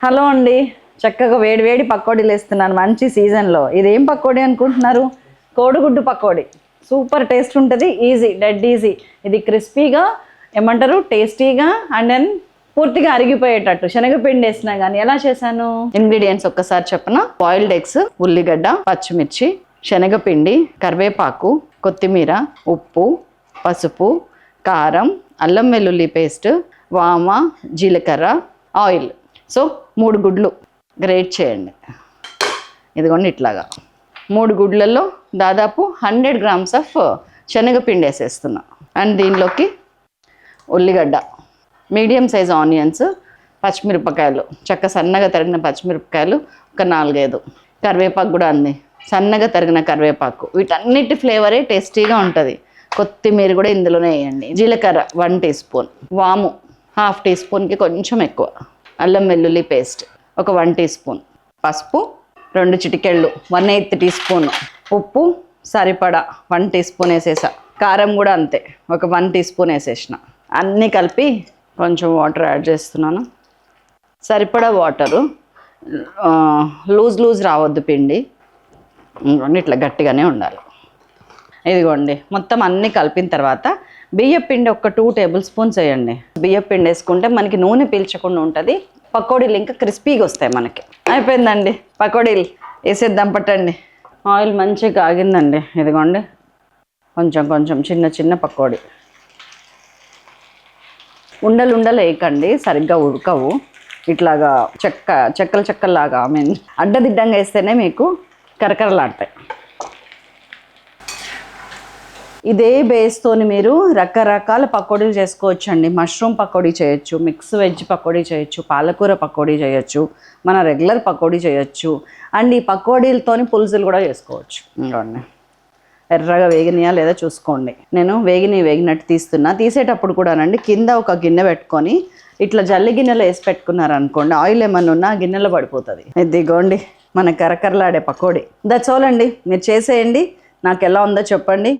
Hello అండి, చక్కగా వేడి వేడి పకోడీలు వేస్తున్నాను మంచి సీజన్లో. ఇదేం పకోడీ అనుకుంటున్నారు? కోడిగుడ్డు పకోడీ. సూపర్ టేస్ట్ ఉంటుంది, ఈజీ, డెడ్ ఈజీ. ఇది క్రిస్పీగా ఏమంటారు టేస్టీగా అండ్ దెన్ పూర్తిగా అరిగిపోయేటట్టు శనగపిండి వేసినా కానీ. ఎలా చేశాను? ఇంగ్రీడియంట్స్ ఒక్కసారి చెప్పనా? బాయిల్డ్ ఎగ్స్, ఉల్లిగడ్డ, పచ్చిమిర్చి, శనగపిండి, కరివేపాకు, కొత్తిమీర, ఉప్పు, పసుపు, కారం, అల్లం వెల్లుల్లి పేస్ట్, వామ, జీలకర్ర, ఆయిల్. సో 3 గుడ్లు గ్రేట్ చేయండి. ఇదిగోండి ఇట్లాగా 3 గుడ్లలో దాదాపు 100 grams ఆఫ్ శనగపిండి వేసేస్తున్నా. అండ్ దీనిలోకి ఉల్లిగడ్డ, మీడియం సైజ్ ఆనియన్స్, పచ్చిమిరపకాయలు, సన్నగా తరిగిన పచ్చిమిరపకాయలు ఒక 4-5, కరివేపాకు కూడా అంది, సన్నగా తరిగిన కరివేపాకు. వీటన్నిటి ఫ్లేవరే టేస్టీగా ఉంటుంది. కొత్తిమీర కూడా ఇందులోనే వేయండి. జీలకర్ర 1 teaspoon, వాము 1/2 teaspoonకి కొంచెం ఎక్కువ, అల్లం వెల్లుల్లి పేస్ట్ ఒక 1 teaspoon, పసుపు 2 చిటికెళ్ళు 1/8 teaspoon, ఉప్పు సరిపడా 1 teaspoon వేసేసా, కారం కూడా అంతే ఒక 1 teaspoon వేసేసిన. అన్నీ కలిపి కొంచెం వాటర్ యాడ్ చేస్తున్నాను. సరిపడా వాటరు, లూజ్ రావద్దు పిండి, ఇట్లా గట్టిగానే ఉండాలి. ఇదిగోండి మొత్తం అన్నీ కలిపిన తర్వాత బియ్యం పిండి ఒక 2 tablespoons వేయండి. బియ్యం పిండి వేసుకుంటే మనకి నూనె పీల్చకుండా ఉంటుంది, పకోడీలు ఇంకా క్రిస్పీగా వస్తాయి మనకి. అయిపోయిందండి, పకోడీలు వేసేద్దాం పట్టండి. ఆయిల్ మంచిగా కాగిందండి. ఇదిగోండి కొంచెం చిన్న పకోడీ. ఉండలు వేయకండి, సరిగ్గా ఉడకవు. ఇట్లాగా చెక్కలాగా అడ్డదిడ్డంగా వేస్తేనే మీకు కరకరలాడతాయి. ఇదే బేస్తోని మీరు రకరకాల పకోడీలు చేసుకోవచ్చండి. మష్రూమ్ పకోడీ చేయొచ్చు, మిక్స్ వెజ్ పకోడీ చేయొచ్చు, పాలకూర పకోడీ చేయొచ్చు, మన రెగ్యులర్ పకోడీ చేయొచ్చు. అండ్ ఈ పకోడీలతోని పులుసులు కూడా చేసుకోవచ్చు. ఇంకోండి ఎర్రగా వేగినాయా లేదా చూసుకోండి. నేను వేగినట్టు తీస్తున్నా. తీసేటప్పుడు కూడానండి కింద ఒక గిన్నె పెట్టుకొని ఇట్లా జల్లి గిన్నెలో వేసి పెట్టుకున్నారనుకోండి, ఆయిల్ ఏమన్నా ఉన్నా గిన్నెలో పడిపోతుంది. ఇదిగోండి మన కరకరలాడే పకోడీ. దట్స్ ఆల్ అండి. మీరు చేసేయండి, నాకు ఎలా ఉందో చెప్పండి.